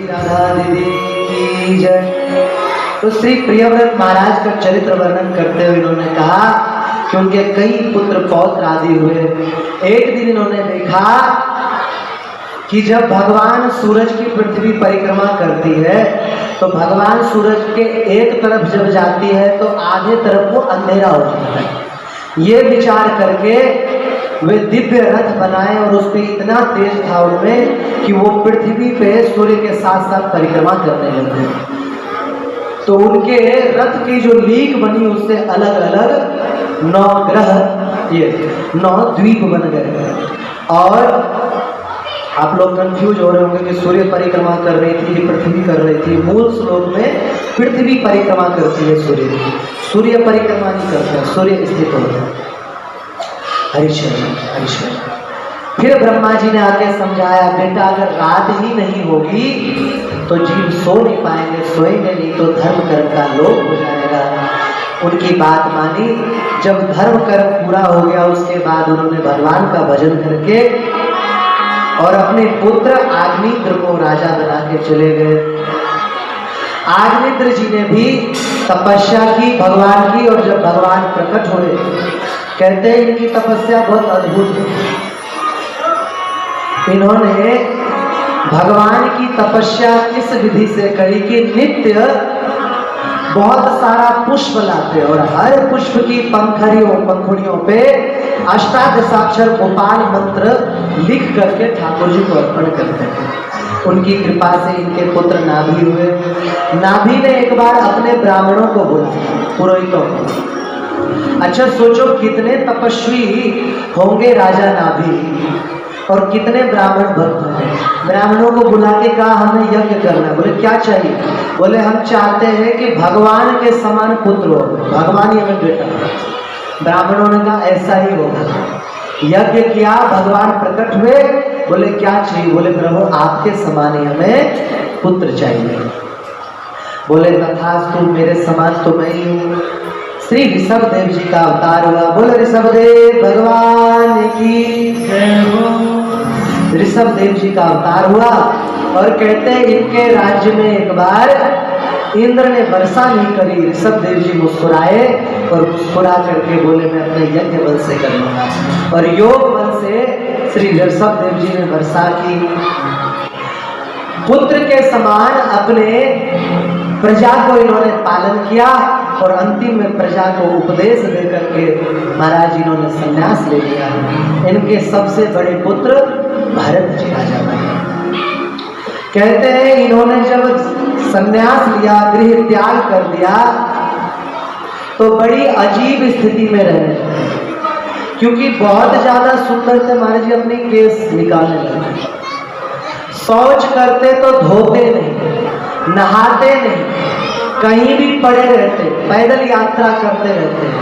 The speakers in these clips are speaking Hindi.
राधा देवी की जय। तो श्री प्रियव्रत महाराज का चरित्र वर्णन करते हुए इन्होंने कहा कि उनके कई पुत्र पौत्र आदि हुए। एक दिन इन्होंने देखा कि जब भगवान सूरज की पृथ्वी परिक्रमा करती है तो भगवान सूरज के एक तरफ जब जाती है तो आधे तरफ वो अंधेरा हो जाता है। ये विचार करके वे दिव्य रथ बनाए और उस पर इतना तेज था उनमें कि वो पृथ्वी पे सूर्य के साथ साथ परिक्रमा करने लगे। तो उनके रथ की जो लीक बनी उससे अलग अलग 9 ग्रह, ये 9 द्वीप बन गए। और आप लोग कंफ्यूज हो रहे होंगे कि सूर्य परिक्रमा कर रही थी कि पृथ्वी कर रही थी। मूल श्लोक में पृथ्वी परिक्रमा करती है सूर्य परिक्रमा नहीं करता, सूर्य स्थित होता है। हरिश्चंद्र फिर ब्रह्मा जी ने आके समझाया, बेटा अगर रात ही नहीं होगी तो जीव सो नहीं पाएंगे, सोएंगे नहीं तो धर्म कर्म का लोप हो जाएगा। उनकी बात मानी। जब धर्म कर्म पूरा हो गया उसके बाद उन्होंने भगवान का भजन करके और अपने पुत्र आग्निद्र को राजा बना के चले गए। आग्निद्र जी ने भी तपस्या की भगवान की, और जब भगवान प्रकट हुए कहते हैं इनकी तपस्या बहुत अद्भुत है। इन्होंने भगवान की तपस्या इस विधि से करी कि नित्य बहुत सारा पुष्प लाते और हर पुष्प की पंखुड़ियों पे अष्टादशाक्षर गोपाल मंत्र लिख करके ठाकुर जी को अर्पण करते हैं। उनकी कृपा से इनके पुत्र नाभि हुए। नाभि ने एक बार अपने ब्राह्मणों को बोला, पुरोहितों को, अच्छा सोचो कितने तपस्वी होंगे राजा नाभि और कितने ब्राह्मण भक्त होंगे। ब्राह्मणों को बुला के कहा हमें यज्ञ करना। बोले क्या चाहिए? बोले हम चाहते हैं कि भगवान के समान पुत्र हो, भगवान ही हमें बेटा। ब्राह्मणों ने कहा ऐसा ही होगा। यज्ञ किया, भगवान प्रकट हुए। बोले क्या चाहिए? बोले प्रभु आपके समान ही हमें पुत्र चाहिए। बोले तथास्तु, मेरे समान तो मैं ही हूँ। श्री ऋषभ देव जी का अवतार हुआ। बोले ऋषभ देव भगवान की जय हो। ऋषभ देव जी का अवतार हुआ और कहते हैं इनके राज्य में एक बार इंद्र ने वर्षा नहीं करी। ऋषभ देव जी मुस्कुराए और मुस्कुरा करके बोले मैं अपने यज्ञ बल से कर लूंगा। और योग बल से श्री ऋषभ देव जी ने वर्षा की। पुत्र के समान अपने प्रजा को इन्होंने पालन किया और अंतिम में प्रजा को उपदेश देकर के महाराज इन्होंने संन्यास ले लिया। इनके सबसे बड़े पुत्र भरत जी राजा बने। कहते हैं इन्होंने जब संन्यास लिया, गृह त्याग कर दिया, तो बड़ी अजीब स्थिति में रहे, क्योंकि बहुत ज्यादा सुंदर थे महाराज जी। अपनी केस निकालने लगे, शौच करते तो धोते नहीं, नहाते नहीं, कहीं भी पड़े रहते, पैदल यात्रा करते रहते।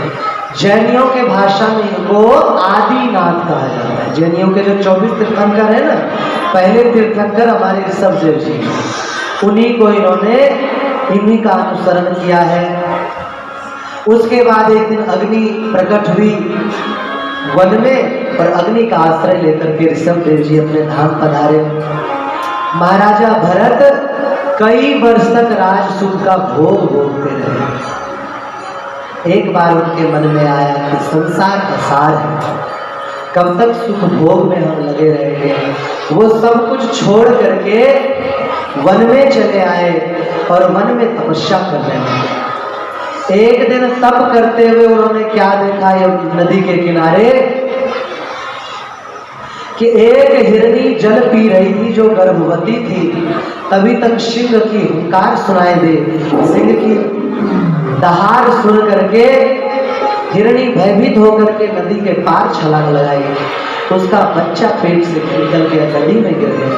जैनियों के भाषा में इनको आदिनाथ कहा जाता है। जैनियों के जो 24 तीर्थंकर है ना, पहले तीर्थंकर हमारे ऋषभ देव जी, उन्हीं को इन्हीं का अनुसरण किया है। उसके बाद एक दिन अग्नि प्रकट हुई वन में और अग्नि का आश्रय लेकर के ऋषभ देव जी अपने धाम पधारे। महाराजा भरत कई वर्ष तक राज सुख का भोग भोगते रहे। एक बार उनके मन में आया कि संसार का सार है, कब तक सुख भोग में हम लगे रहेंगे। वो सब कुछ छोड़ करके वन में चले आए और वन में तपस्या कर रहे हैं। एक दिन तप करते हुए उन्होंने क्या देखा, ये नदी के किनारे कि एक हिरनी जल पी रही थी जो गर्भवती थी। तभी तक सिंह की हुंकार सुनाई दे। सिंह की दहाड़ सुन करके हिरनी भयभीत होकर के नदी के पार छलांग लगाई। तो उसका बच्चा पेट से निकल के नदी में गिर गया।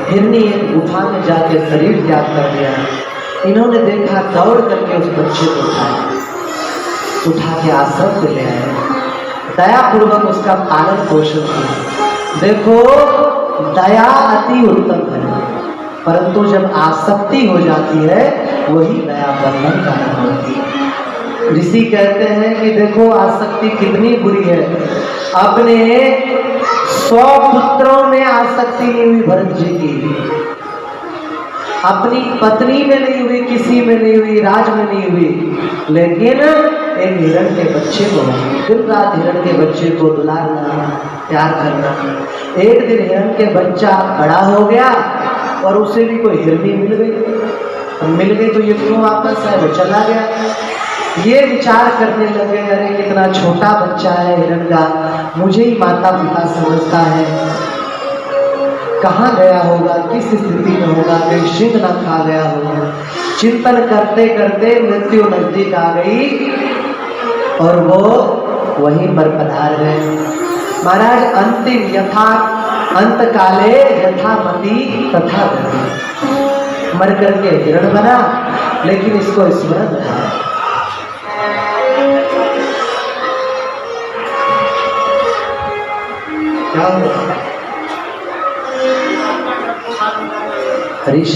हिरनी एक गुफा में जाकर शरीर त्याग कर दिया। इन्होंने देखा, दौड़ करके उस बच्चे को उठा के आश्रम में ले आए, दया पूर्वक उसका पालन पोषण किया। देखो दया अति उत्तम है, परंतु जब आसक्ति हो जाती है वही दया बंधन कारण होती है। ऋषि कहते हैं कि देखो आसक्ति कितनी बुरी है। अपने 100 पुत्रों में आसक्ति नहीं हुई भरत जी की, अपनी पत्नी में नहीं हुई, किसी में नहीं हुई, राज में नहीं हुई, लेकिन एक हिरण के बच्चे को, दिन रात हिरण के बच्चे को दुलारना, प्यार करना। एक दिन हिरण के बच्चा बड़ा हो गया और उसे भी कोई हिरनी मिल गई तो ये क्यों वापस है, वो चला गया। ये विचार करने लगे, अरे कितना छोटा बच्चा है हिरण का, मुझे ही माता पिता समझता है, कहाँ गया होगा, किस स्थिति में होगा, कहीं सिंह न खा गया होगा। चिंतन करते करते मृत्यु नजदीक आ गई और वो वहीं पर पधार गए। महाराज अंतिम यथा अंत काले यथा मति तथा गति, मर करके हिरण बना, लेकिन इसको स्मरण था। क्या हुआ? हरीश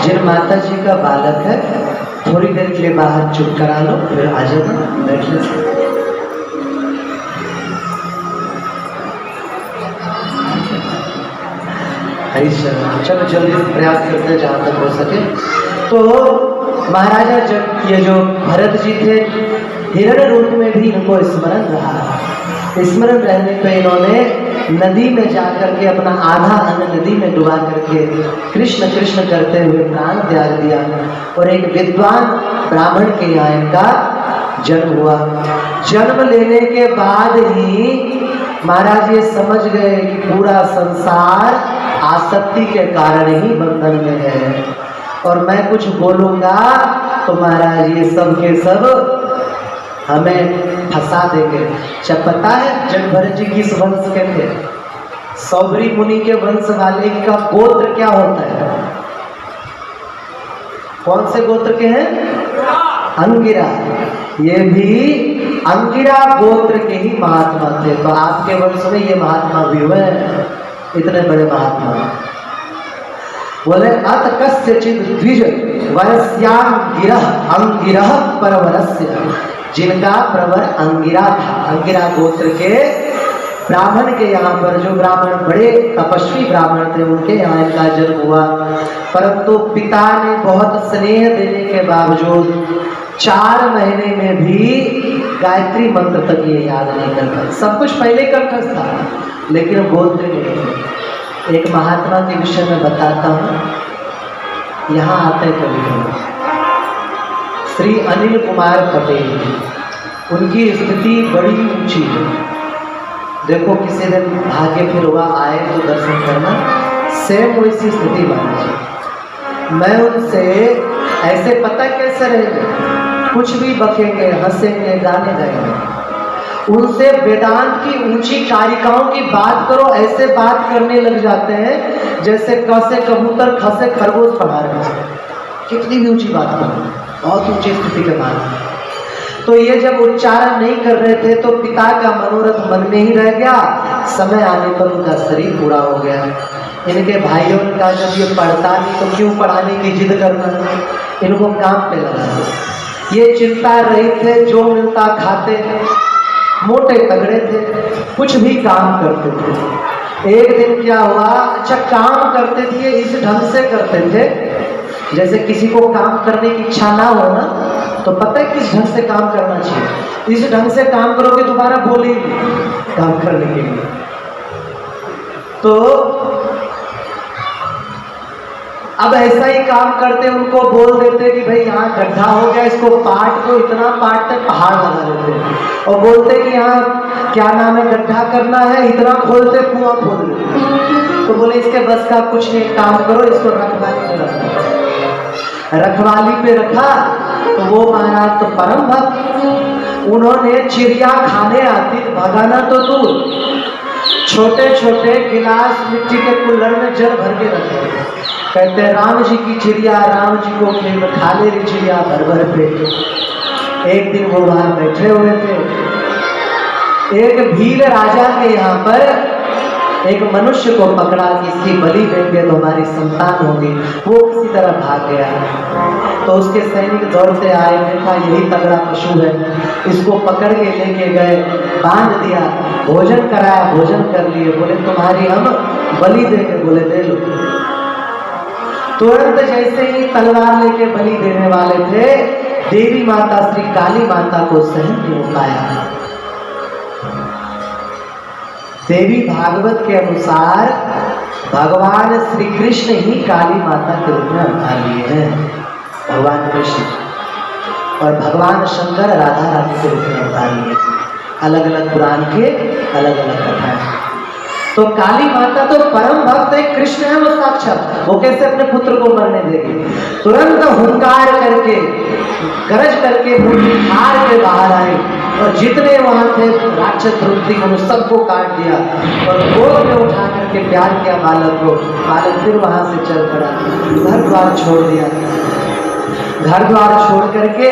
जिन माता जी का बालक है, थोड़ी देर के लिए बाहर चुप करा लो, फिर आ जाना, बैठ लो। हरीश चलो जल्दी प्रयास करते हैं जहां तक हो सके। तो महाराजा जब ये जो भरत जी थे, हिरण रूप में भी इनको स्मरण रहा। स्मरण रहने पे इन्होंने नदी में जाकर के अपना आधा अन्न नदी में डुबा करके कृष्ण कृष्ण करते हुए प्राण त्याग दिया। और एक विद्वान ब्राह्मण के यहाँ इनका जन्म हुआ। जन्म लेने के बाद ही महाराज ये समझ गए कि पूरा संसार आसक्ति के कारण ही बंधन में है, और मैं कुछ बोलूंगा तो महाराज ये सब के सब हमें फंसा देंगे। जब पता है जब भरत जी किस वंश के थे? सौबरी मुनि के वंश वाले का गोत्र क्या होता है? कौन से गोत्र के हैं? अंगिरा। ये भी अंगिरा गोत्र के ही महात्मा थे। तो आपके वंश में ये महात्मा भी हुए, इतने बड़े महात्मा। बोले अत कस्यचित् द्विज वरस्याम गिरह अंगिरह परवरस्य, जिनका प्रवर अंगिरा था। अंगिरा गोत्र के ब्राह्मण के यहाँ पर, जो ब्राह्मण बड़े तपस्वी ब्राह्मण थे, उनके यहाँ इनका जन्म हुआ। परंतु पिता ने बहुत स्नेह देने के बावजूद 4 महीने में भी गायत्री मंत्र तक ये याद नहीं करता। सब कुछ पहले कंठस्थ था, लेकिन गोत्र नहीं। एक महात्मा के विषय में बताता हूँ, यहाँ आते कभी कभी। श्री अनिल कुमार पटेल, उनकी स्थिति बड़ी ऊंची है। देखो किसी दिन भाग्य फिर हुआ आए तो दर्शन करना, सेम वैसी स्थिति बनी। मैं उनसे ऐसे पता कैसे रहेंगे, कुछ भी बकेंगे, हंसेंगे, गाने गाएंगे। उनसे वेदांत की ऊंची कारिकाओं की बात करो, ऐसे बात करने लग जाते हैं जैसे क से कबूतर, ख से खरगोश पढ़ा रहे हैं। कितनी भी ऊंची बात करो, बहुत ऊंची स्थिति के बाद। तो ये जब उच्चारण नहीं कर रहे थे तो पिता का मनोरथ मन में ही रह गया। समय आने पर उनका शरीर पूरा हो गया। इनके भाइयों ने कहा जब ये पढ़ता नहीं तो क्यों पढ़ाने की जिद करना, इनको काम पे लगा दो। ये चिंता रहित थे, जो मिलता खाते, मोटे तगड़े थे, कुछ भी काम करते थे। एक दिन क्या हुआ, अच्छा काम करते थे इस ढंग से करते थे जैसे किसी को काम करने की इच्छा ना हो ना, तो पता है किस ढंग से काम करना चाहिए। इस ढंग से काम करोगे दोबारा बोलेंगे काम करने के लिए। तो अब ऐसा ही काम करते, उनको बोल देते कि भाई यहाँ गड्ढा हो गया, इसको पाट को इतना पाटते पहाड़ बना देते, और बोलते कि यहाँ क्या नाम है गड्ढा करना है, इतना खोलते कुआं खोल देते। तो बोले इसके बस का कुछ नहीं, काम करो, इसको रखवाली पे रखो। रखवाली पे रखा तो वो महाराज तो परम भक्त, उन्होंने चिड़िया खाने आती, भगाना तो दूर, छोटे छोटे गिलास मिट्टी के कुल्हड़ में जल भर के रखे। कहते राम जी की चिड़िया, राम जी को खेल खा ले रही चिड़िया भर भर पेट। एक दिन वो वहां बैठे हुए थे, एक भील राजा के यहाँ पर एक मनुष्य को पकड़ा कि इसकी बलि देंगे तो हमारी संतान होगी, वो किसी तरह भाग गया। तो उसके सैनिक दौड़ते आए, देखा यही तगड़ा पशु है, इसको पकड़ के लेके गए, बांध दिया, भोजन कराया, भोजन कर लिए। बोले तुम्हारी हम बलि देंगे। बोले दे लो। तुरंत जैसे ही तलवार लेके बलि देने वाले थे, देवी माता श्री काली माता को सहन नहीं हो पाया। देवी भागवत के अनुसार भगवान श्री कृष्ण ही काली माता के रूप में अवतार लिए हैं। भगवान कृष्ण और भगवान शंकर राधा रानी के रूप में अवतार लिए। अलग अलग पुराण के अलग अलग कथाएं। तो काली माता तो परम भक्त है, कृष्ण है वो साक्षात, वो कैसे अपने पुत्र को मरने देगी। तुरंत हुंकार करके, गरज करके हार के बाहर आए और जितने वहां थे राक्षस द्रौपदी को सबको काट दिया और गोद में उठा करके प्यार किया बालक को। बालक फिर वहां से चल पड़ा, घर द्वार छोड़ दिया, घर द्वार छोड़ करके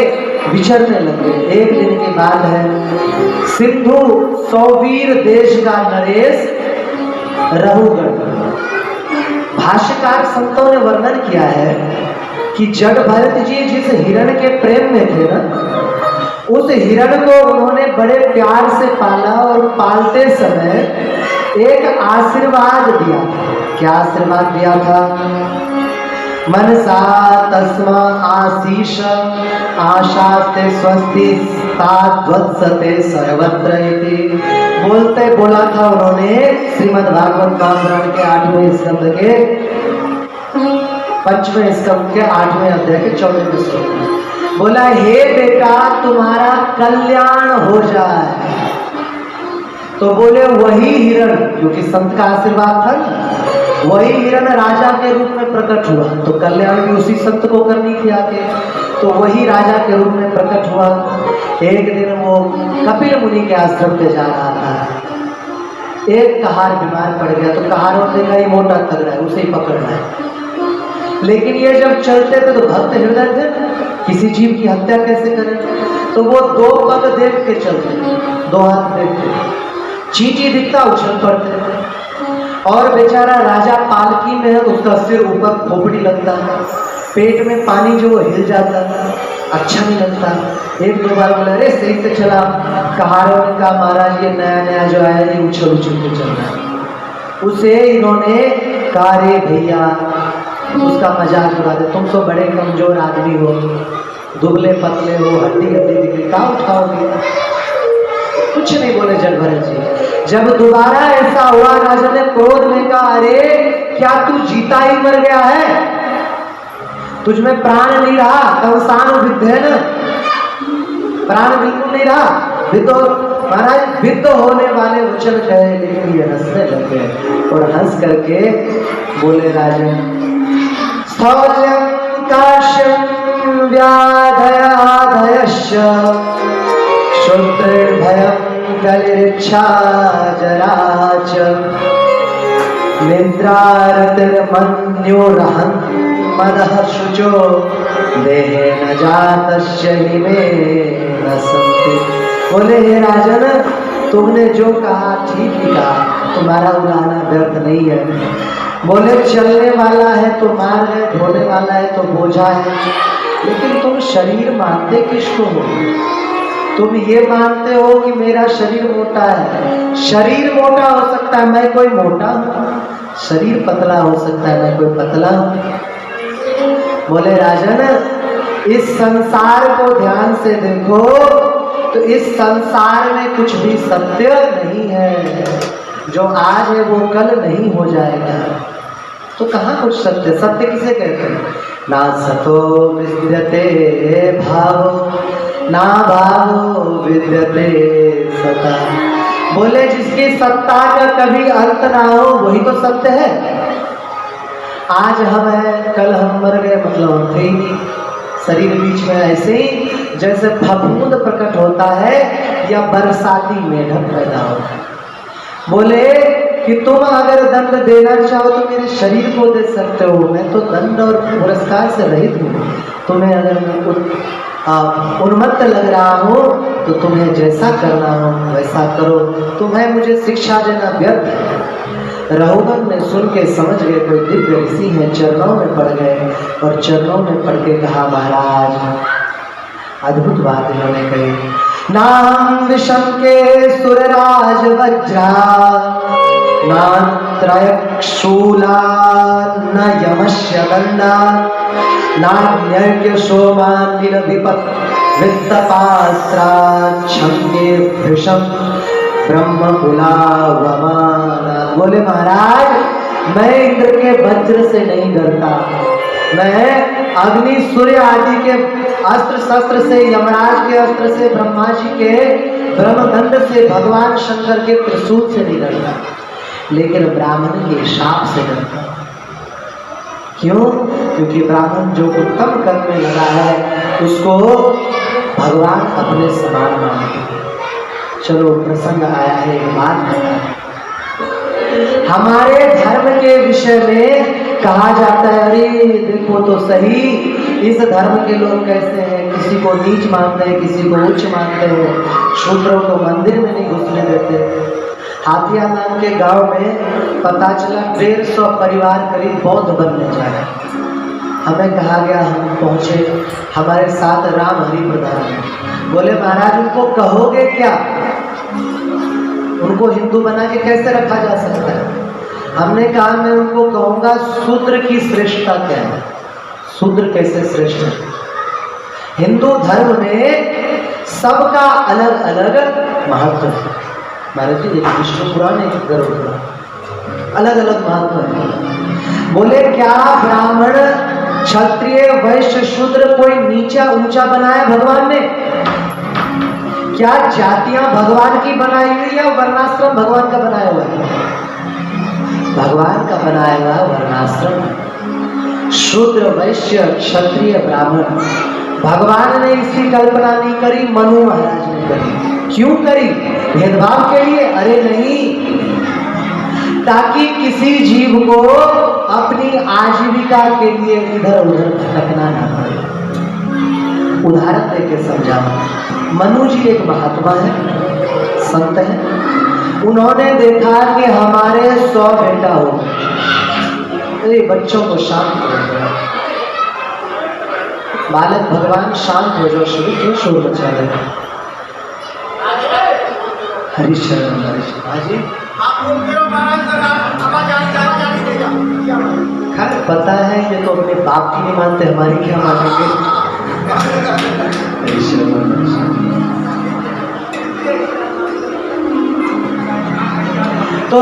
विचरने लगे। एक दिन की बात है, सिंधु सौवीर देश का नरेश रहुगढ़, भाष्यकार संतों ने वर्णन किया है कि जड़ भरत जी जिस हिरण के प्रेम में थे ना, उस हिरण को उन्होंने बड़े प्यार से पाला और पालते समय एक आशीर्वाद दिया था। क्या आशीर्वाद दिया था? मनसा तस्मा आशीष आशास्ते स्वस्ति ताद्वत्सते सर्वत्र इति बोला था उन्होंने श्रीमद् भागवत पुराण के 8वें स्कंद के 5वें स्कंद के 8वें अध्याय के 14वें श्लोक। बोला हे बेटा तुम्हारा कल्याण हो जाए। तो बोले वही हिरण, क्योंकि संत का आशीर्वाद था, वही हिरण राजा के रूप में प्रकट हुआ। तो कल्याण भी उसी संत को करनी थी आगे, तो वही राजा के रूप में प्रकट हुआ। एक दिन वो कपिल मुनि के आश्रम पे जा रहा था, एक कहार बीमार पड़ गया। तो कहारों ने देखा ये मोटा तगड़ा है, उसे ही पकड़ना है। लेकिन ये जब चलते थे तो भक्त हृदय थे, किसी जीव की हत्या कैसे करें, तो वो 2 पग देख के चलते, 2 हाथ देखते, चींटी दिखता उछल पड़ते। और बेचारा राजा पालकी में है, उसका सिर ऊपर खोपड़ी लगता है, पेट में पानी जो हिल जाता है, अच्छा नहीं लगता। 1-2 बार बोला अरे सही से चला। कहारों ने कहा महाराज ये नया नया जो आया ये उछल उछल के चल रहा है। उसे इन्होंने कहा रे भैया, उसका मजाक उड़ा दे, तुम तो बड़े कमजोर आदमी हो, दुबले पतले हो, हड्डी हड्डी दिखे, कहाँ उठाओगे? कुछ नहीं बोले जगभरत जी। जब दोबारा ऐसा हुआ, राजा ने क्रोध में कहा अरे क्या तू जीता ही मर गया है, तुझमें प्राण नहीं रहा, कंसान विद्ध है ना, प्राण बिल्कुल नहीं रहा। विद्ध महाराज विद्ध होने वाले वचन कहे, लेकिन ये हंसने लगे और हंस करके बोले राजन स्थौल्यं काश्यं व्याधयाधयश्च शूद्रभयं कलिर्च्छा जरा च निद्रारतिर्मन्योरहं मदः शुचो देहे न जातस्य हिमे न सन्ति। बोले हे राजन तुमने जो कहा ठीक ही कहा, तुम्हारा उड़ाना व्यर्थ नहीं है। बोले चलने वाला है तो मार है, ढोने वाला है तो बोझा है, लेकिन तुम शरीर मानते किसको हो? तुम ये मानते हो कि मेरा शरीर मोटा है। शरीर मोटा हो सकता है, मैं कोई मोटा हूँ। शरीर पतला हो सकता है, मैं कोई पतला हूँ। बोले राजन इस संसार को ध्यान से देखो तो इस संसार में कुछ भी सत्य नहीं है। जो आज है वो कल नहीं हो जाएगा। तो कहाँ कुछ सत्य? सत्य किसे कहते हैं? ना सतो विद्यते भावो ना भावो विद्यते सता। बोले जिसकी सत्ता का कभी अंत ना हो वही तो सत्य है। आज हम है, कल हम मर गए, मतलब हम थे ही नहीं। शरीर बीच में ऐसे ही जैसे फफूंद प्रकट होता है या बरसाती मेढक पैदा होता है। बोले कि तुम अगर दंड देना चाहो तो मेरे शरीर को दे सकते हो, मैं तो दंड और पुरस्कार से रहित हूँ। तुम्हें अगर मैं उन्मत्त लग रहा हो तो तुम्हें जैसा करना हो वैसा करो, तुम्हें मुझे शिक्षा देना व्यर्थ है। रघुगण ने सुन के समझ गए कोई दिव्य ऋषि है, चरणों में पड़ गए और चरणों में पड़ के कहा महाराज, अद्भुत बात इन्होंने कही। नाम विषम के सुरराज वज्रा नात्रयक्षूला न यमस्य गंधा नान्यज्ञ सोमानिल विपत् वित्तपास्त्रा छंगे भृशम ब्रह्म कुलावमाना। बोले महाराज मैं इंद्र के वज्र से नहीं डरता, मैं अग्नि सूर्य आदि के अस्त्र शस्त्र से, यमराज के अस्त्र से, ब्रह्मा जी के ब्रह्मदंड से, भगवान शंकर के त्रिशूल से नहीं डरता, लेकिन ब्राह्मण के शाप से डरता। क्यों? क्योंकि ब्राह्मण जो उत्तम कर्म में लगा है उसको भगवान अपने समान मानते हैं। चलो प्रसंग आया है, एक बात है। हमारे धर्म के विषय में कहा जाता है, अरे देखो तो सही इस धर्म के लोग कैसे हैं, किसी को नीच मानते हैं, किसी को उच्च मानते हैं, शूद्रों को मंदिर में नहीं घुसने देते। हाथिया नाम के गांव में पता चला 150 परिवार करीब बौद्ध बनने जा रहे। हमें कहा गया, हम पहुंचे, हमारे साथ राम हरि प्रधान है। बोले महाराज उनको कहोगे क्या, उनको हिंदू बना के कैसे रखा जा सकता है? हमने कहा मैं उनको कहूंगा शूद्र की श्रेष्ठता क्या है, शूद्र कैसे श्रेष्ठ है। हिंदू धर्म में सबका अलग अलग महत्व है। महाराज जी देखिए विष्णु पुराण एक गरुड़ पुराण, अलग अलग महत्व है। बोले क्या ब्राह्मण क्षत्रिय वैश्य शूद्र कोई नीचा ऊंचा बनाया भगवान ने? क्या जातियां भगवान की बनाई हुई या वर्णाश्रम भगवान का बनाया हुआ है? भगवान का बनाया हुआ वर्णाश्रम। शूद्र वैश्य क्षत्रिय ब्राह्मण भगवान ने इसकी कल्पना नहीं करी, मनु महाराज ने करी। क्यों करी? भेदभाव के लिए? अरे नहीं, ताकि किसी जीव को अपनी आजीविका के लिए इधर उधर भटकना ना पड़े। उदाहरण देके समझाऊं। मनु जी एक महात्मा है, संत है, उन्होंने देखा कि हमारे 100 बेटा हो, अरे बच्चों को शांत करो, बालक भगवान शांत हो जाओ, शुरू क्यों शोर मचा रहे? हरिशरण हाजी खैर पता है ये तो अपने बाप की नहीं मानते, हमारी क्या मानेंगे। तो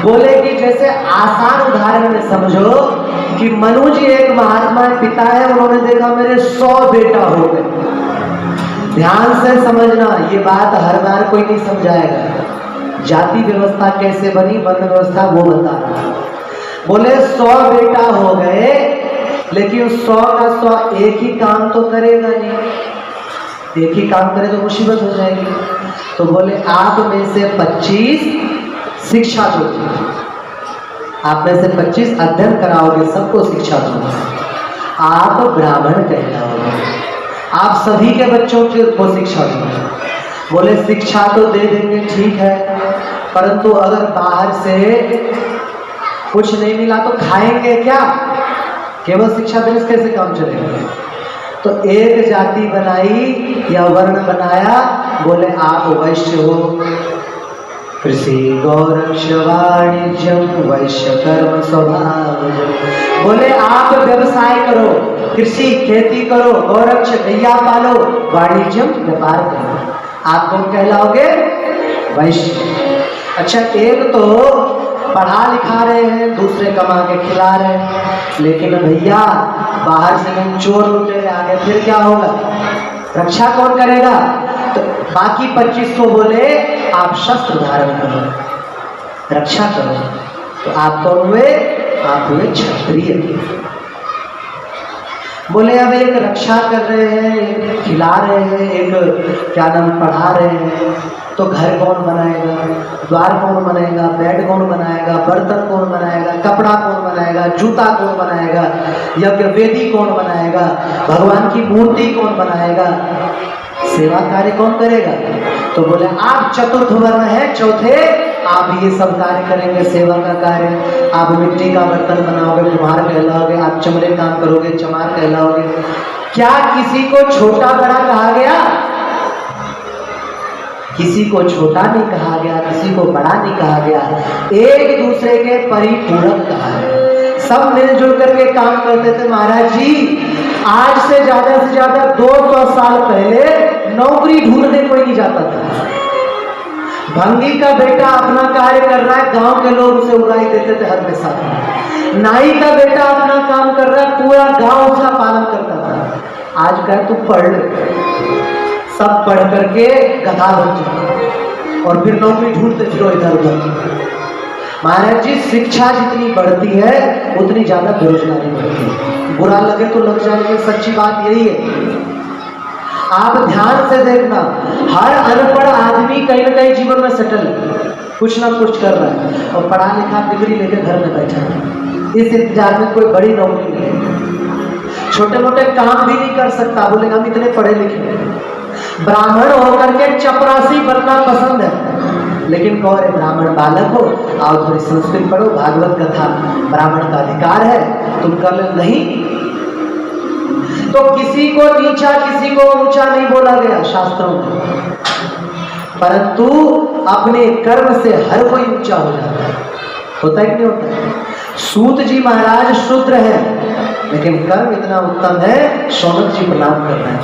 बोले कि जैसे आसान उदाहरण में समझो कि मनु जी एक महात्मा पिता है, उन्होंने देखा मेरे 100 बेटा हो गए। ध्यान से समझना, ये बात हर बार कोई नहीं समझाएगा। जाति व्यवस्था कैसे बनी, वर्ण व्यवस्था वो बता रहा। बोले 100 बेटा हो गए, लेकिन 100 का 100 एक ही काम तो करेगा नहीं, एक ही काम करे तो मुसीबत हो जाएगी। तो बोले आप में से 25 शिक्षा दो, आप में से 25 अध्ययन कराओगे, सबको शिक्षा दो, आप ब्राह्मण कहलाओगे, आप सभी के बच्चों को शिक्षा दो। बोले शिक्षा तो दे देंगे, ठीक है, परंतु अगर बाहर से कुछ नहीं मिला तो खाएंगे क्या? केवल शिक्षा देने से कैसे काम चलेगा? तो एक जाति बनाई या वर्ण बनाया। बोले आप वैश्य हो, कृषि गौरक्ष वाणिज्यम वैश्य कर्म स्वभाव। बोले आप व्यवसाय करो, कृषि खेती करो, गौरक्ष गैया पालो, वाणिज्यम व्यापार करो, आप कौन कहलाओगे? वैश्य। अच्छा, एक तो पढ़ा लिखा रहे हैं, दूसरे कमा के खिला रहे हैं, लेकिन भैया बाहर से नहीं चोर लुटेरे आ गए, फिर क्या होगा? रक्षा कौन करेगा? तो बाकी 25 को बोले आप शस्त्र धारण करो, रक्षा करो। तो आप कौन हुए? आप हुए क्षत्रिय। बोले अब एक रक्षा कर रहे हैं, एक खिला रहे हैं, एक क्या नाम पढ़ा रहे हैं, तो घर कौन बनाएगा, द्वार कौन बनाएगा, बेड कौन बनाएगा, बर्तन कौन बनाएगा, कपड़ा कौन बनाएगा, जूता कौन बनाएगा, यज्ञ वेदी कौन बनाएगा, भगवान की मूर्ति कौन बनाएगा, सेवा कार्य कौन करेगा? तो बोले आप चतुर्थ वर्ण है, चौथे आप ये सब कार्य करेंगे, सेवा का कार्य, आप मिट्टी का बर्तन बनाओगे, कुम्हार कहलाओगे, आप चमड़े काम करोगे, चमार कहलाओगे। क्या किसी को छोटा बड़ा कहा गया? किसी को छोटा नहीं कहा गया, किसी को बड़ा नहीं कहा गया, एक दूसरे के परिपूरक कहा है। सब मिलजुल करके काम करते थे। महाराज जी आज से ज्यादा 200 साल पहले नौकरी ढूंढने कोई नहीं जाता था। भंगी का बेटा अपना कार्य कर रहा है, गांव के लोग उसे उड़ाई देते थे हर में साथ। नाई का बेटा अपना काम कर रहा है, पूरा गांव उसका पालन करता था। आज का तू पढ़ ले, सब पढ़ करके गधा बन जाओ और फिर नौकरी ढूंढते फिरो इधर उधर। महाराज जी शिक्षा जितनी बढ़ती है उतनी ज्यादा बेरोजगारी बढ़ती है। बुरा लगे तो लग जाएंगे, सच्ची बात यही है। आप ध्यान से देखना, हर अनपढ़ आदमी कहीं ना कहीं जीवन में सेटल कुछ ना कुछ कर रहा है और पढ़ा लिखा डिग्री लेकर घर में बैठा है, इस इंतजार में कोई बड़ी नौकरी नहीं, छोटे मोटे काम भी नहीं कर सकता। बोलेगा हम इतने पढ़े लिखे। ब्राह्मण होकर के चपरासी बनना पसंद है, लेकिन कहो रे ब्राह्मण बालक हो, आओ थोड़ी संस्कृत पढ़ो, भागवत कथा ब्राह्मण का अधिकार है, तुम कर ले नहीं। तो किसी को नीचा किसी को ऊंचा नहीं बोला गया शास्त्रों में, परंतु अपने कर्म से हर कोई ऊंचा हो जाता है। होता है कि नहीं होता है? सूत जी महाराज शूद्र है, लेकिन कर्म इतना उत्तम है, शौनक जी प्रणाम कर रहे हैं,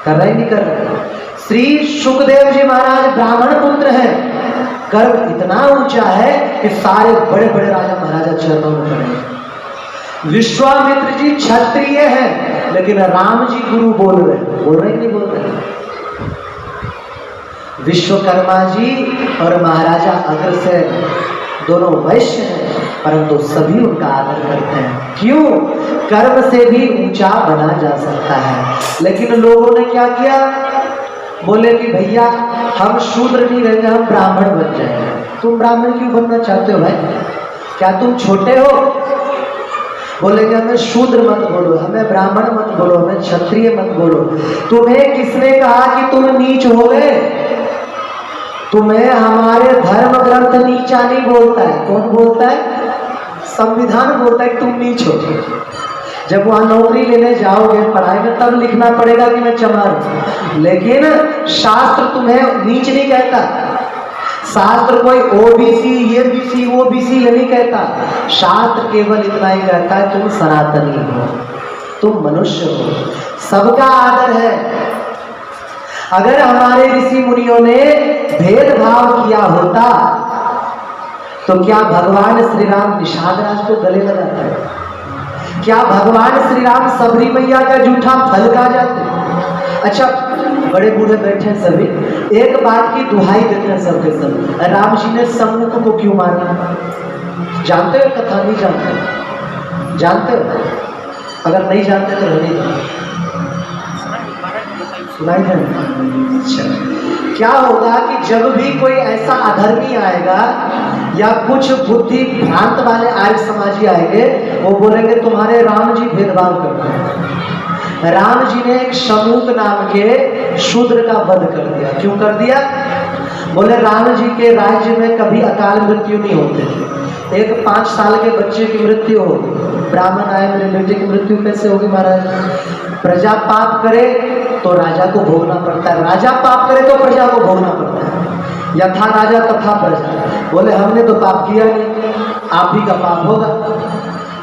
कर रहे नहीं कर रहे। श्री सुखदेव जी महाराज ब्राह्मण पुत्र हैं, कर्म इतना ऊंचा है कि सारे बड़े बड़े राजा महाराजा चरणों में पड़े। विश्वामित्र जी क्षत्रिय हैं, लेकिन राम जी गुरु बोल रहे कि नहीं बोल रहे? विश्वकर्मा जी और महाराजा अग्रसेन दोनों वैश्य हैं, परंतु सभी उनका आदर करते हैं। क्यों? कर्म से भी ऊंचा बना जा सकता है। लेकिन लोगों ने क्या किया? बोले कि भैया हम शूद्र नहीं रहेंगे, हम ब्राह्मण बन जाएंगे। तुम ब्राह्मण क्यों बनना चाहते हो भाई? क्या तुम छोटे हो? बोलेंगे हमें शूद्र मत बोलो, हमें ब्राह्मण मत बोलो, हमें क्षत्रिय मत बोलो। तुम्हें किसने कहा कि तुम नीच हो गए? तुम्हें हमारे धर्म ग्रंथ नीचा नहीं बोलता है। कौन बोलता है? संविधान बोलता है कि तुम नीच हो। जब वहां नौकरी लेने जाओगे पढ़ाई में तब लिखना पड़ेगा कि मैं चमार हूं, लेकिन शास्त्र तुम्हें नीच नहीं कहता। शास्त्र कोई ओबीसी ये बीसी वो बीसी ये नहीं कहता। शास्त्र केवल इतना ही कहता है तुम सनातनी हो, तुम मनुष्य हो, सबका आदर है। अगर हमारे ऋषि मुनियों ने भेदभाव किया होता तो क्या भगवान श्री राम निषाद राज को गले लगाते? क्या भगवान श्री राम सबरी मैया का जूठा फल खा जाते? अच्छा बड़े बूढ़े बैठे हैं सभी, एक बात की दुहाई देते हैं सबके सब, राम जी ने सम्मुख को क्यों मारा? जानते हो कथा? नहीं जानते? जानते हो? अगर नहीं जानते तो रहने सुनाई है। अच्छा क्या होगा कि जब भी कोई ऐसा अधर्मी आएगा या कुछ बुद्धि भ्रांत वाले आर्य समाजी आएंगे, वो बोलेंगे तुम्हारे राम जी भेदभाव करते हैं। राम जी ने एक शमूक नाम के शूद्र का वध कर दिया। क्यों कर दिया? बोले राम जी के राज्य में कभी अकाल मृत्यु नहीं होते। एक 5 साल के बच्चे की मृत्यु होगी, ब्राह्मण आए मेरे बेटे की मृत्यु कैसे होगी महाराज? प्रजा पाप करे तो राजा को भोगना पड़ता है, राजा पाप करे तो प्रजा को भोगना पड़ता है। यथा राजा तथा प्रजा। बोले हमने तो पाप किया नहीं, आप ही का पाप होगा।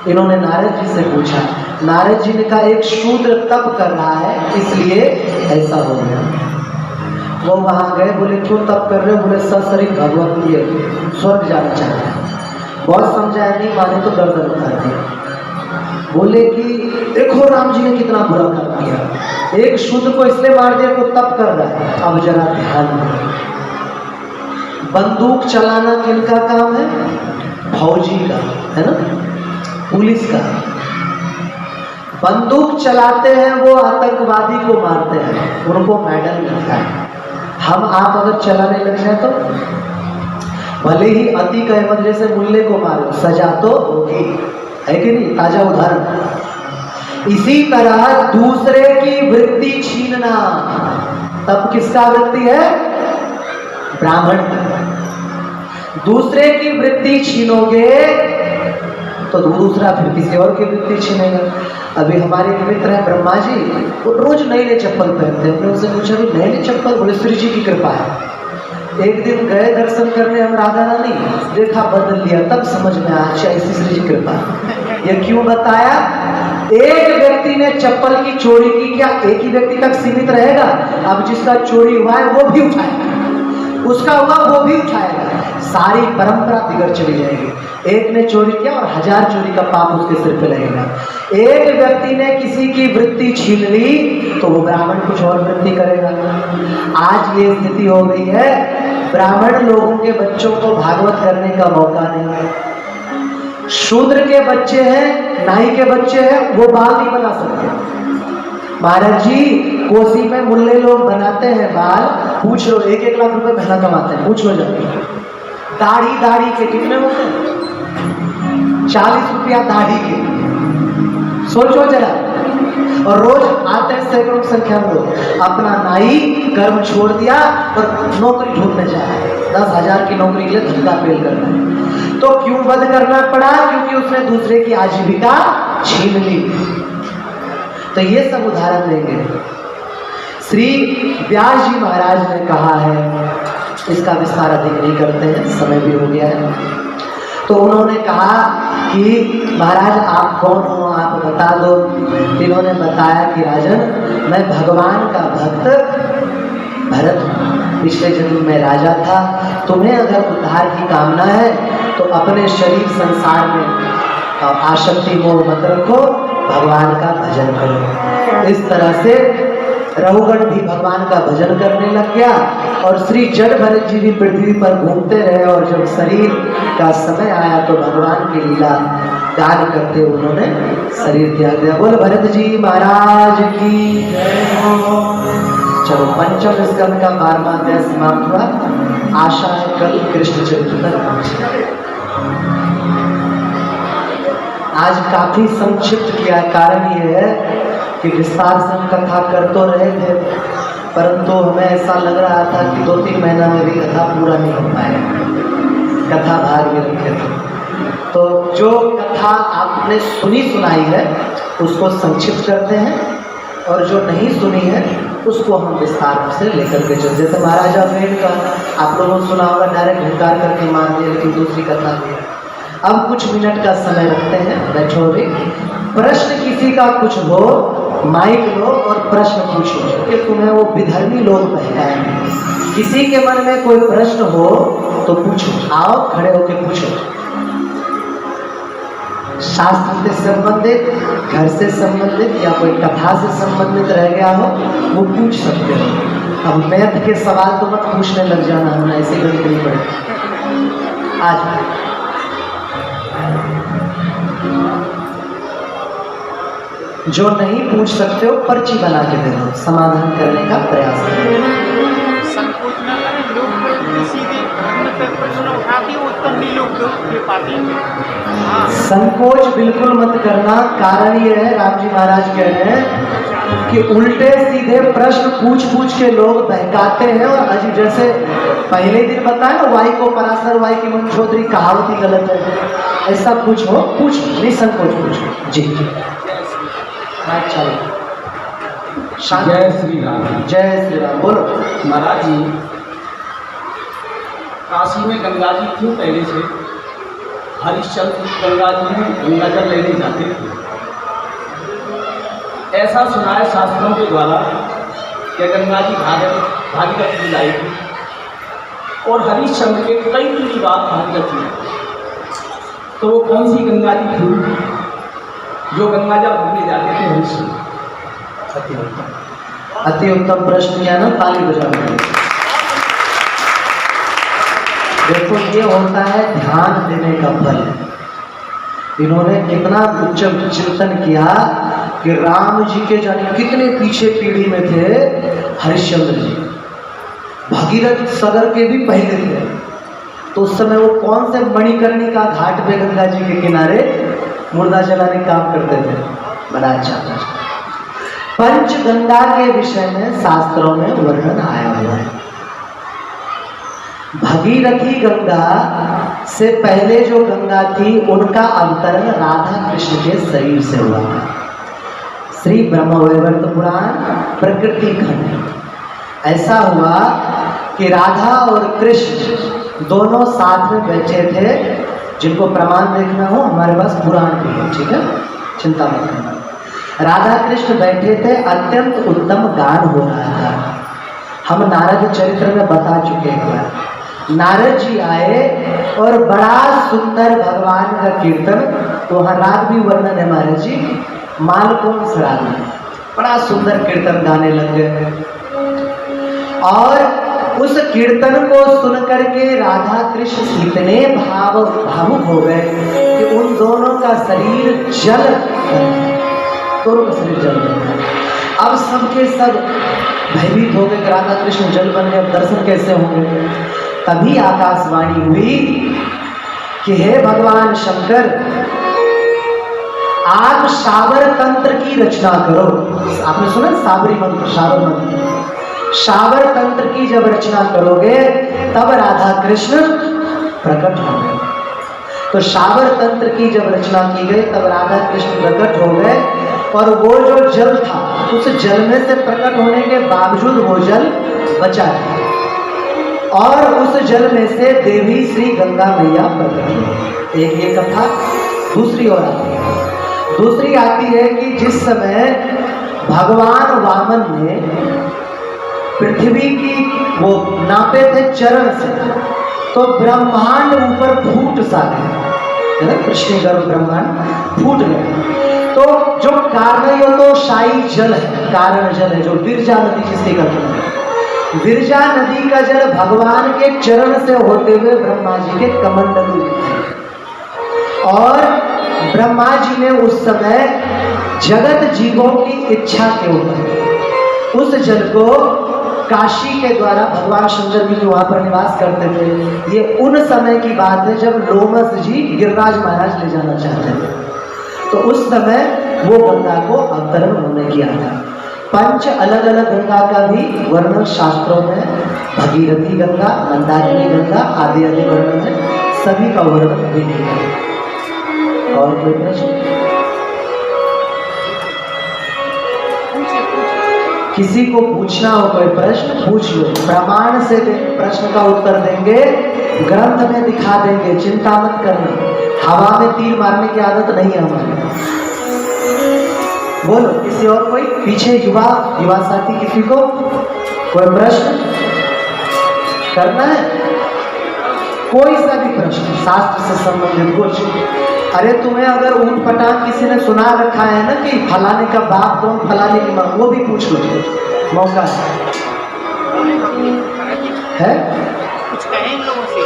इन्होंने नारद जी से पूछा, नारद जी ने कहा एक शूद्र तप कर रहा है इसलिए ऐसा हो गया। वो वहां गए, बोले क्यों तप कर रहे हो? बोले सशरीर भगवत ये स्वर्ग जाना चाहता है। बहुत समझाया, नहीं माने तो गर्दन उतार दिया। बोले कि देखो राम जी ने कितना बुरा काम किया, एक शूद्र को इसलिए मार दिया को तप कर रहा है। अब जरा ध्यान दो, बंदूक चलाना किनका काम है? फौजी का है ना, पुलिस का। बंदूक चलाते हैं वो आतंकवादी को मारते हैं, उनको मेडल मिलता है। हम आप अगर चलाने लग जाए तो भले ही अति कहमत जैसे मुल्ले को मारो, सजा तो होगी, है कि नहीं? ताजा उदाहरण। इसी तरह दूसरे की वृत्ति छीनना तब किसका वृत्ति है? ब्राह्मण का। दूसरे की वृत्ति छीनोगे तो दूसरा फिर किसी और की वृत्ति छीनेगा। अभी हमारे एक मित्र है ब्रह्मा जी, वो रोज नए नए चप्पल पहनते हैं। हमने उनसे पूछा भी नए नए चप्पल? बोले श्री जी की कृपा है। एक दिन गए दर्शन करने हम राधा रानी, देखा बदल लिया, तब समझ में आया अच्छा ऐसी श्री जी कृपा। ये क्यों बताया? एक व्यक्ति ने चप्पल की चोरी की, क्या एक ही व्यक्ति तक सीमित रहेगा? अब जिसका चोरी हुआ है वो भी उठाएगा, उसका हुआ वो भी उठाएगा, सारी परंपरा बिगड़ चली जाएगी। एक ने चोरी किया और 1000 चोरी का पाप उसके सिर पे लगेगा। एक व्यक्ति ने किसी की वृत्ति छीन ली तो वो ब्राह्मण कुछ और वृत्ति करेगा। आज ये स्थिति हो गई है, ब्राह्मण लोगों के बच्चों को भागवत करने का मौका नहीं है। शूद्र के बच्चे हैं, नाई के बच्चे हैं, वो बाल नहीं बना सकते। महाराज जी कोसी में मुल्ले लोग बनाते हैं बाल, पूछ लो 1-1 लाख रुपए महीना कमाते हैं, पूछ लो जाके। दाढ़ी के कितने होते हैं? 40 रुपया दाढ़ी के, सोचो जरा। और रोज आते हैं सैकड़ों संख्या में लोग। अपना नाई कर्म छोड़ दिया और नौकरी ढूंढने जा रहा है, 10,000 की नौकरी के लिए धंधा फेल करना है। तो क्यों वध करना पड़ा? क्योंकि उसने दूसरे की आजीविका छीन ली। तो ये सब उदाहरण देंगे। श्री व्यास जी महाराज ने कहा है, इसका विस्तार अधिक नहीं करते हैं, समय भी हो गया है। तो उन्होंने कहा कि महाराज आप कौन हो, आप बता दो। इन्होंने बताया कि राजन मैं भगवान का भक्त भरत हूँ, पिछले जन्म में राजा था। तुम्हें अगर उद्धार की कामना है तो अपने शरीर संसार में आसक्ति मोह मत रखो, भगवान का भजन करो। इस तरह से रघुगण भी भगवान का भजन करने लग गया और श्री जड़ भरत जी भी पृथ्वी पर घूमते रहे। और जब शरीर का समय आया तो भगवान की लीला गान करते उन्होंने शरीर त्याग दिया। बोल भरत जी महाराज की जय हो। चलो पंचम स्कंद का 12वां अध्याय समाप्त हुआ। आशा है कल कृष्ण चरित्र तक। आज काफी संक्षिप्त किया, कारण ये है कि विस्तार से हम कथा कर तो रहे थे, परंतु हमें ऐसा लग रहा था कि 2-3 महीना में भी कथा पूरा नहीं हो पाएगा, कथा भाग भी रखे थे। तो जो कथा आपने सुनाई है उसको संक्षिप्त करते हैं, और जो नहीं सुनी है उसको हम विस्तार से लेकर के चलते। जैसे महाराजा मेन का आप लोगों को सुना होगा, डायरेक्ट हुंकार करके मान दिया, लेकिन दूसरी कथा भी है। अब कुछ मिनट का समय रखते हैं, बैठो भी। प्रश्न किसी का कुछ हो, माइक लो और प्रश्न पूछो कि तुम्हें वो विधर्मी लोग बहकाएंगे। किसी के मन में कोई प्रश्न हो तो पूछो, आओ खड़े होकर पूछो। शास्त्र से संबंधित, घर से संबंधित या कोई कथा से संबंधित रह गया हो वो पूछ सकते हो। अब मैथ के सवाल तो मत पूछने लग जाना, हमने ऐसे गलती नहीं पड़े। आज जो नहीं पूछ सकते हो पर्ची बना के दे दो, समाधान करने का प्रयास करो। संकोच न करें, लोग सीधे धर्म पे प्रश्न उठाते हो, उत्तर नहीं लोग दे पाते हैं। संकोच बिल्कुल मत करना। कारण ये है, राम जी महाराज कह रहे हैं कि उल्टे सीधे प्रश्न पूछ के लोग बहकाते हैं। और अजीब, जैसे पहले दिन बताया ना, वाई को पराशर वाई की मंचोदरी कहावत ही गलत है। ऐसा कुछ हो पूछो, निसंकोच पूछो। जी चलो। जय श्री राम। जय श्री राम। बोलो महाराज जी, काशी में गंगा जी क्यों पहले से हरिश्चंद्र गंगा जी में गंगा जल लेने जाते थे? ऐसा सुना है शास्त्रों के द्वारा कि गंगा जी भागीरथ जी लाई थी और हरिश्चंद्र के कई पीढ़ी बाद भागीरथ जी। तो वो कौन सी गंगा जी थी जो गंगा जल भरने जाते थे हरिश्चंद्र? अति उत्तम प्रश्न किया ना, ताली बजाओ। देखो ये होता है ध्यान देने का फल। इन्होंने कितना उच्च चिंतन किया कि राम जी के जाने कितने पीछे पीढ़ी में थे हरिश्चंद्र जी, भगीरथ सागर के भी पहले थे। तो उस समय वो कौन से मणिकर्णिका घाट पे गंगा जी के किनारे मुर्दा जलाने का काम करते थे। बड़ा अच्छा प्रश्न। पंचगंगा के विषय में शास्त्रों में वर्णन आया हुआ है। भगीरथी गंगा से पहले जो गंगा थी उनका अवतरण राधा कृष्ण के शरीर से हुआ था। श्री ब्रह्मवैवर्त पुराण प्रकृति खंड। ऐसा हुआ कि राधा और कृष्ण दोनों साथ में बैठे थे। जिनको प्रमाण देखना हो हमारे पास पुराण भी है, ठीक है, चिंता मत करना। राधा कृष्ण बैठे थे, अत्यंत उत्तम गान हो रहा था। हम नारद चरित्र में बता चुके हैं। नारद जी आए और बड़ा सुंदर भगवान का कीर्तन, तो वहाँ राग भी वर्णन है महाराज जी, मालकों से राग में बड़ा सुंदर कीर्तन गाने लग गए। और उस कीर्तन को सुन करके राधा कृष्ण इतने भावुक हो गए कि उन दोनों का शरीर जल, दोनों का शरीर जल गया। अब सबके सब भयभीत हो गए कि राधा कृष्ण जल बन गए, अब दर्शन कैसे होंगे। तभी आकाशवाणी हुई कि हे भगवान शंकर, आप शावर तंत्र की रचना करो। आपने सुना साबरी मंत्र, शावर मंत्र। शावर तंत्र की जब रचना करोगे तब राधा कृष्ण प्रकट होंगे। तो शावर तंत्र की जब रचना की गई तब राधा कृष्ण प्रकट हो गए। और वो जो जल था उस जल में से प्रकट होने के बावजूद वो जल बचा है। और उस जल में से देवी श्री गंगा मैया प्रकट हुई। एक ये कथा। दूसरी ओर आती है, दूसरी आती है कि जिस समय भगवान वामन ने पृथ्वी की वो नापे थे चरण से, तो ब्रह्मांड ऊपर फूट सा गया, कृष्ण गर्भ ब्रह्मांड फूट गया। तो जो कारणयोतोषायी जल है, कारण जल है, जो विरजा नदी जिसके कहते हैं, विरजा नदी का जल भगवान के चरण से होते हुए ब्रह्मा जी के कमंडल में है। और ब्रह्मा जी ने उस समय जगत जीवों की इच्छा के ऊपर उस जल को काशी के द्वारा, भगवान शंकर जी वहां पर निवास करते थे। ये उन समय की बात है जब लोमस जी गिरिराज महाराज ले जाना चाहते थे। तो उस समय वो गंगा को अवतरण उन्होंने किया था। 5 अलग अलग गंगा का भी वर्णन शास्त्रों में, भगीरथी गंगा, मंदाकिनी गंगा आदि आदि वर्णन है, सभी का वर्णन भी नहीं है। और कोई प्रश्न? किसी को पूछना हो कोई प्रश्न पूछ लो, प्रमाण से प्रश्न का उत्तर देंगे, ग्रंथ में दिखा देंगे, चिंता मत करना। हवा में तीर मारने की आदत नहीं है हमारे। बोलो किसी और कोई पीछे युवा साथी, किसी को कोई प्रश्न करना है? कोई सा भी प्रश्न शास्त्र से संबंधित कुछ। अरे तुम्हें अगर ऊट पटांग किसी ने सुना रखा है ना कि फलाने का बाप कौन, फलाने की माँ, वो भी पूछ लो, मौका है। कुछ कहें इन लोगों से?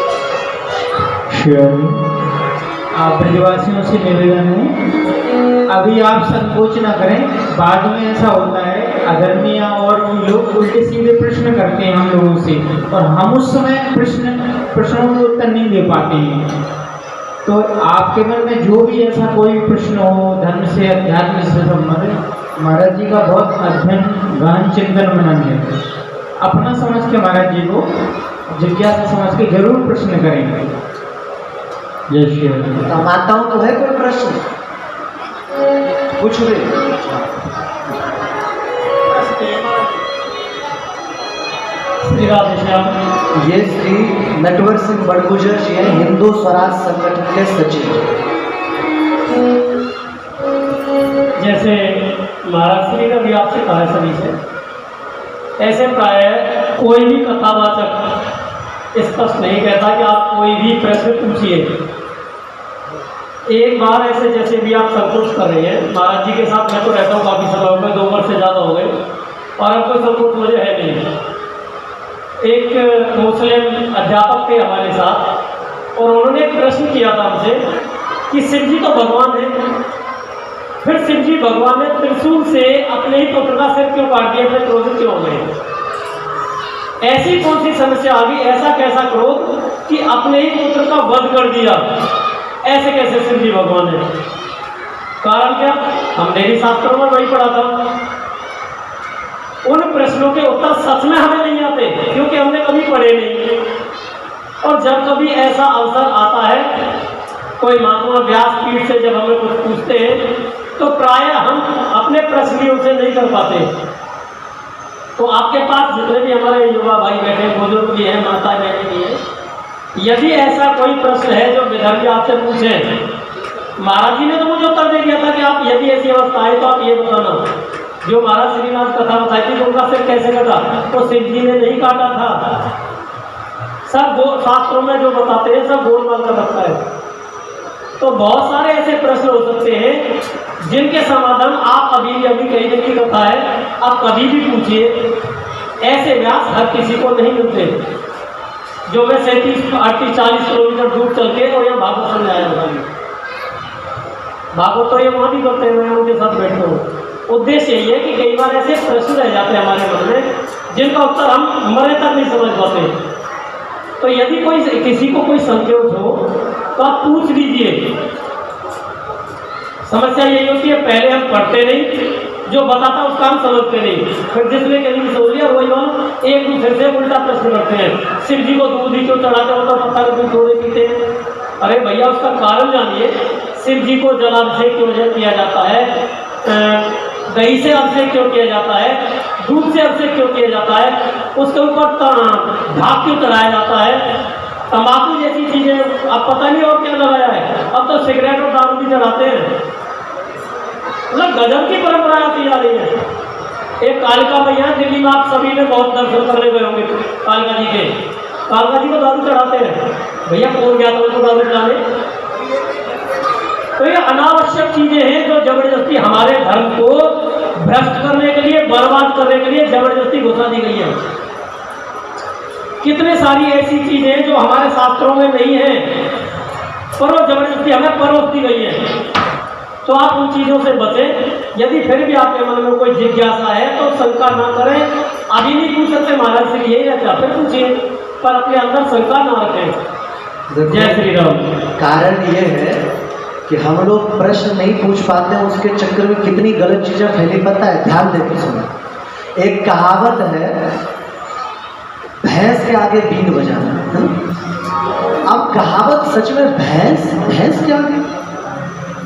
आप ब्रजवासियों से निवेदन है, अभी आप संकोच न करें। बाद में ऐसा होता है अधर्मिया और लोग उल्टे सीधे प्रश्न करते हैं हम लोगों से, और हम उस समय प्रश्नों के उत्तर नहीं दे पाते हैं। तो आपके मन में जो भी ऐसा कोई प्रश्न हो धर्म से, अध्यात्म से संबंधित, महाराज जी का बहुत अध्ययन गहन चिंतन मनन है। अपना समझ के महाराज जी को जिज्ञासा समझ के जरूर प्रश्न करेंगे। जय श्री राम। माताओं तो है कोई प्रश्न? पूछ रहे? श्री राधे श्याम। ये श्री नटवर सिंह बड़गुजर जी हैं, हिंदू स्वराज संगठन के सचिव। जैसे महाराज श्री का भी आपसे कहा है सभी से, ऐसे प्राय कोई भी कथावाचक स्पष्ट नहीं कहता कि आप कोई भी प्रश्न पूछिए। एक बार ऐसे जैसे भी आप संकोच कर रहे हैं, महाराज जी के साथ मैं तो रहता हूँ काफ़ी समय में, 2 वर्ष से ज़्यादा हो गए, और अब कोई संकोच मुझे है नहीं। एक मुस्लिम अध्यापक थे हमारे साथ, और उन्होंने एक प्रश्न किया था हमसे कि शिव जी तो भगवान है, फिर शिव जी भगवान ने त्रिशूल से अपने ही पुत्र का सिर क्यों काट दिया, फिर क्रोधित क्यों हो गए? ऐसी कौन सी समस्या आ गई, ऐसा कैसा क्रोध कि अपने ही पुत्र का वध कर दिया? ऐसे कैसे शिव जी भगवान है? कारण क्या? हमने भी शास्त्रों में वही पढ़ा था। उन प्रश्नों के उत्तर सच में हमें नहीं आते, क्योंकि हमने कभी पढ़े नहीं। और जब कभी ऐसा अवसर आता है, कोई महात्मा व्यासपीठ से जब हमें कुछ पूछते हैं तो प्रायः हम अपने प्रश्न भी उनसे नहीं कर पाते। तो आपके पास जितने भी हमारे युवा भाई बैठे, बुजुर्ग भी हैं, माता बहनें भी हैं, यदि ऐसा कोई प्रश्न है जो विद्यार्थी आपसे पूछें, महाराज जी ने तो मुझे उत्तर दे दिया था कि आप यदि ऐसी अवस्था है तो आप ये बताना। जो महाराज श्रीनाथ कथा बताई थी तो उनका सिर कैसे कटा, तो शिव जी ने नहीं काटा था। सब शास्त्रों में जो बताते हैं सब गोल माल कर रखता है। तो बहुत सारे ऐसे प्रश्न हो सकते हैं जिनके समाधान आप अभी कई दिन की कथा है, आप कभी भी पूछिए। ऐसे व्यास हर किसी को नहीं मिलते जो मैं 37, 38, 40 किलोमीटर दूर चल के और यहाँ भागवत सुनने आया हूँ। भागवत तो ये वहाँ भी करते हैं, मैं उनके साथ बैठता हूँ। उद्देश्य यही है कि कई बार ऐसे प्रश्न रह जाते हैं हमारे मन में जिनका उत्तर हम मरे तक नहीं समझ पाते। तो यदि कोई किसी को कोई संकोच हो तो आप पूछ लीजिए। समस्या यही होती है, पहले हम पढ़ते नहीं, जो बताता उसका हम समझते नहीं, फिर जिसने कहीं सोच लिया वही लोग एक दूसरे से उल्टा प्रश्न करते हैं। शिव जी को दूध ही क्यों चढ़ाते हो तो पता नहीं दूध थोड़े पीते हैं। अरे भैया उसका कारण जानिए। शिव जी को जलाभिषेक क्यों किया जाता है, दही से अभिषेक क्यों किया जाता है, दूध से अभिषेक क्यों किया जाता है, उसके ऊपर भाप क्यों चढ़ाया जाता है, तंबाकू जैसी चीजें अब पता नहीं और क्या लगाया है। अब तो सिगरेट और दारू भी चढ़ाते हैं। मतलब गजब की परंपरा आती जा रही है। एक कालिका मैया दिल्ली में, आप सभी ने बहुत दर्शन करने गए होंगे कालिका जी के। कालिका जी को दारू चढ़ाते हैं। भैया कौन गया था उनको दारू चढ़ाने? तो ये अनावश्यक चीजें हैं जो जबरदस्ती हमारे धर्म को भ्रष्ट करने के लिए, बर्बाद करने के लिए जबरदस्ती घुसा दी गई है। कितने सारी ऐसी चीजें हैं जो हमारे शास्त्रों में नहीं है, पर वो जबरदस्ती हमें परोस दी गई है। तो आप उन चीजों से बचें। यदि फिर भी आपके मन में कोई जिज्ञासा है तो शंका ना करें। अभी नहीं पूछ सकते, महाराज से यही रहता, फिर पूछिए, पर अपने अंदर शंका ना रखें। जय श्री राम। कारण ये है कि हम लोग प्रश्न नहीं पूछ पाते हैं, उसके चक्कर में कितनी गलत चीजें फैली पता है। ध्यान देकर सुनो। एक कहावत है, भैंस के आगे बीन बजाना। अब कहावत सच में भैंस के आगे?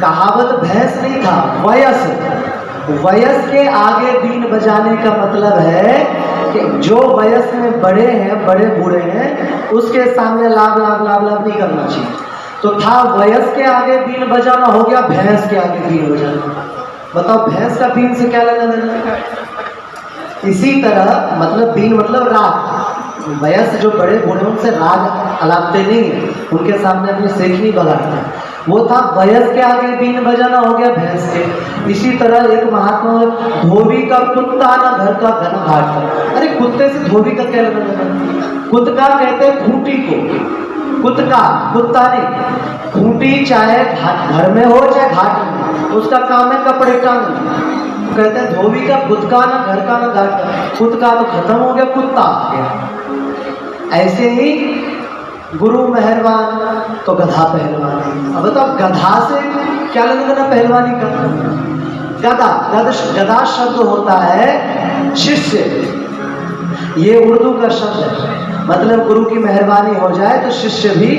कहावत भैंस नहीं था, वयस के आगे बीन बजाने का मतलब है कि जो वयस में बड़े हैं, बड़े बूढ़े हैं, उसके सामने लाभ नहीं करना चाहिए। तो था वयस के आगे बीन बजाना, हो गया भैंस के आगे बीन बजाना। बताओ भैंस का बीन से क्या लेना देना? इसी तरह मतलब बीन मतलब राग। वयस जो बड़े बूढ़े उनसे राग अलापते नहीं है, उनके सामने अपनी सेख नहीं बगाड़ते। वो था वयस के आगे बीन बजाना, हो गया भैंस के। इसी तरह एक महात्मा, धोबी का कुत्ता ना घर का घन घाट। अरे कुत्ते से धोबी का क्या लेना देना? कुत्ता कहते हैं खूंटी को, कुत्ता नहीं। खूंटी चाहे घर में हो चाहे घाट में, उसका काम है कपड़े टांगना। कहते हैं धोबी का कुत्ता ना घर का ना घाट का। कुत्ता तो खत्म हो गया, कुत्ता आ गया। ऐसे ही गुरु मेहरबान तो गधा पहलवान। अब बताओ गधा से क्या लेना देना पहलवानी का? गधा शब्द होता है शिष्य। ये उर्दू का शब्द है, मतलब गुरु की मेहरबानी हो जाए तो शिष्य भी।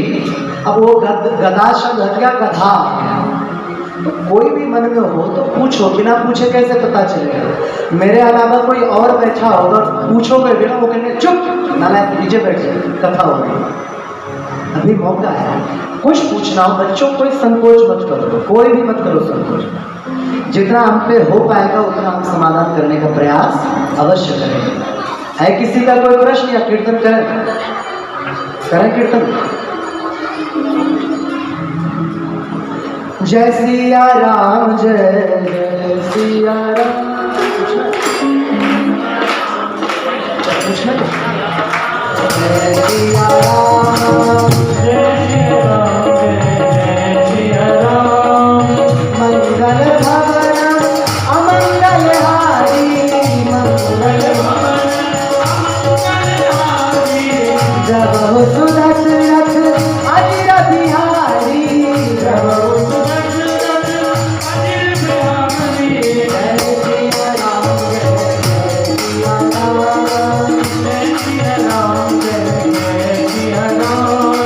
अब वो गधा शब्द हट गया, गधा। तो कोई भी मन में हो तो पूछो, बिना पूछे कैसे पता चलेगा? मेरे अलावा कोई और बैठा होगा, पूछोगे बिना, वो कहेंगे चुप नालायक, नीचे बैठ जाए, कथा होगी। अभी मौका है, कुछ पूछना हो बच्चों, कोई संकोच मत करो, कोई भी मत करो संकोच। जितना हम पे हो पाएगा उतना हम समाधान करने का प्रयास अवश्य करेंगे। है किसी का कोई प्रश्न या कीर्तन करें कीर्तन? जय सिया राम, जय सिया राम। पूछना जय सिया राम, जय सिया राम, जय सिया राम। मंगल भवन अमंगल हारी, मंगल भवन अमंगल हारी। जब हो सुदशरथ अजिर बिहारी, जब हो सुदशरथ अजिर बिहारी। जय सिया राम, जय सिया राम, जय सिया राम, जय सिया राम।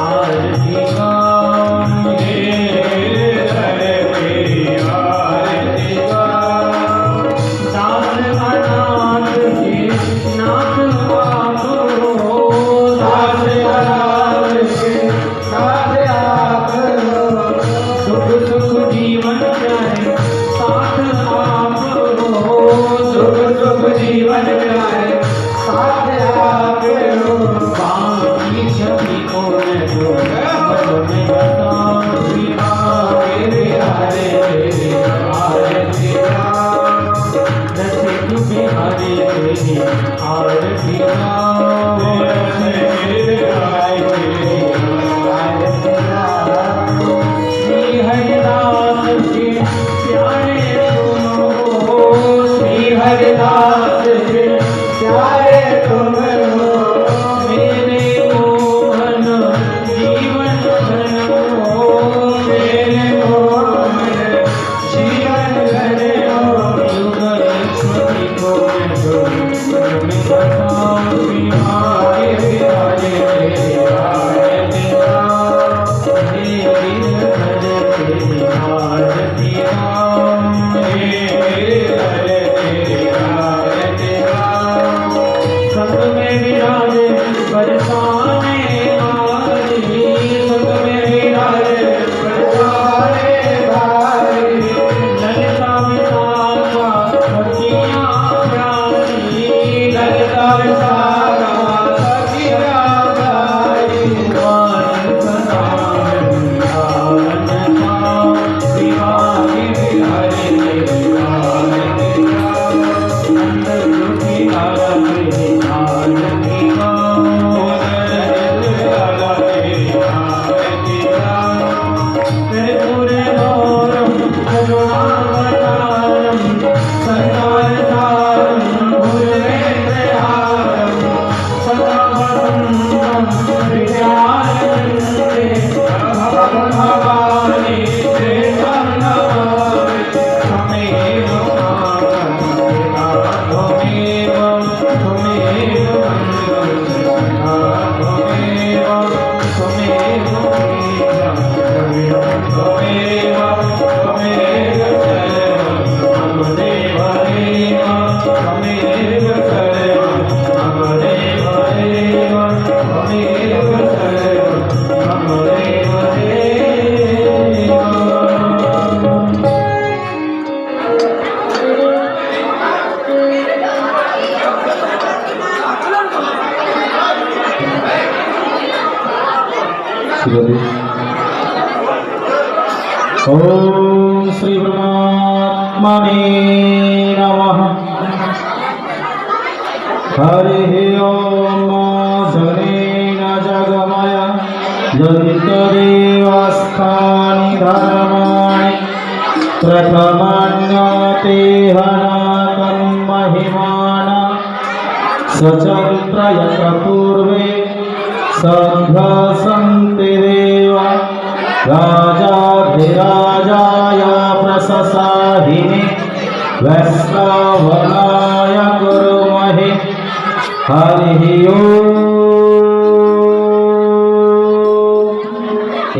आरती गाऊं गिरधर तेरी आरती गाऊं। दास अनाथ के नाथ आप हो, दास अनाथ के नाथ आप हो। सुख सुख जीवन प्यारे साथ आप हो, सुख सुख जीवन प्यारे साथ आप हो। बाकी छवि को न दो मन में बताओ, हरे तेरी आरती गाऊं। रसिक बिहारी तेरी आरती गाऊं, रसिक बिहारी तेरी आरती गाऊं। श्री हरिदास के प्यारे तुम हो, श्री हरिदास के प्यारे तुम हो। मेरे मोहन जीवन धन हो, मेरे मोहन जीवन धन हो। युगल छवि को मैं दो मन में बसाऊं, बिहारी बिहारी तेरी आरती गाऊं। हे गिरधर तेरी आरती गाऊं, हे गिरधर तेरी आरती गाऊं। संग में विराजे बरसाने वाली, संग में विराजे बरसाने वाली। ललिता विशाखा सखियाँ प्यारी, ललिता विशाखा सखियाँ प्यारी। मान सदान ध्यान पाओ, बिहारी बिहारी तेरी आरती गाऊं। नंद दुखी लाला तेरी आरती गाऊं, नंद लाला तेरी आरती गाऊं। त्रिपुरे गौरम करुणावतारम, संसारसारम भुजगेन्द्रहारम। सदा वसन्तं हृदयारविन्दे, भवानी श्रेष्ठं नमामि। त्वमेव मातं पिता त्वमेव, त्वमेव बन्धुः सखा त्वमेव, त्वमेव प्रियं द्रव्यं त्वमेव, त्वमेव सर्वं मम देवदेव, त्वमेव सर्वं मम देवदेव, त्वमेव सर्वं मम देवदेव। ओम श्री परमात्मने नमः। हरिः ओम धनेन जगमय यन्तदेवस्थानि धर्माणि प्रथमन्यतेहनाकं महिमाना सचक्र यत्र पूर्वे सन्ति देवा राजाधिराजाय प्रशसाहिने वैष्णवनाय कुर्महे। हरिः ओम्।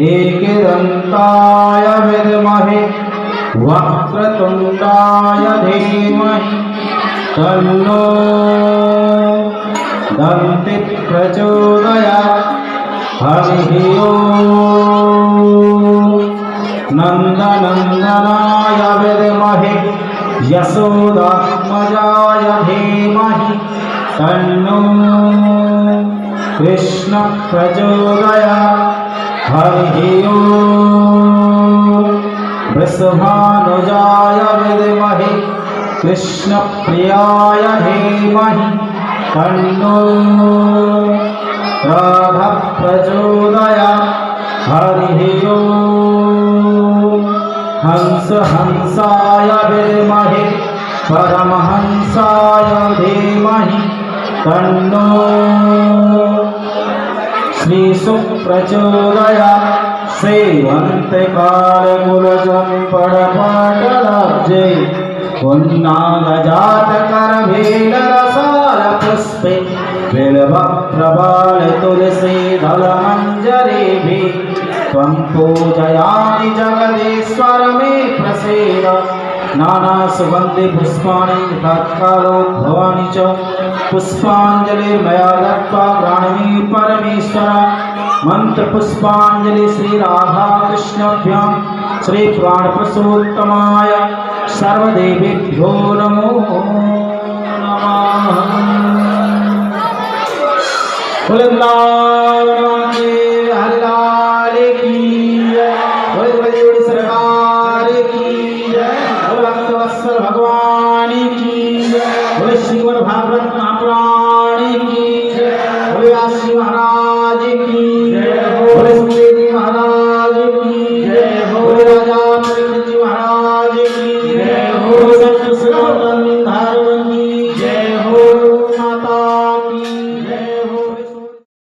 एकदन्ताय विद्महे वक्रतुण्डाय धीमहि तन्नो दन्ति प्रचोदयात्। हरिः ओम्। नन्दनन्दनाय विद्महे यशोदात्मजाय धीमहि तन्नो कृष्ण प्रचोदयात्। हरिः ओम्। वृषभानुजाय विद्महे कृष्णप्रियाय धीमहि तन्नो राधा प्रचोदयात्। हरिः ओम्। हंस हंसाय विद्महे परमहंसाय धीमहि तन्नो श्री सुप्रचोदयात्। सेवन्ते कालकुलचम्पडपाटलाब्जे पुन्नागजातकरभीलरसालपुष्पे बिल्व प्रबल तुलसी दल मंजरी भी त्वं पूजयामि जगदीश्वर मे प्रसीद नाना सुगंधि पुष्पाणि तत्कालोद्भवानि च पुष्पांजलिर्मया दत्त्वा गृह्णामि परमेश्वर मंत्र पुष्पांजलि श्री राधा कृष्णाभ्यां श्री प्राण पुरुषोत्तमाय सर्वदेवेभ्यो नमो नमः। वृंदावन के हरिलाल की जय, बड़ी सरकार की जय, भक्तवत्सल भगवान की जय, श्रीमद् भागवत महापुराण की जय, व्यास महाराज की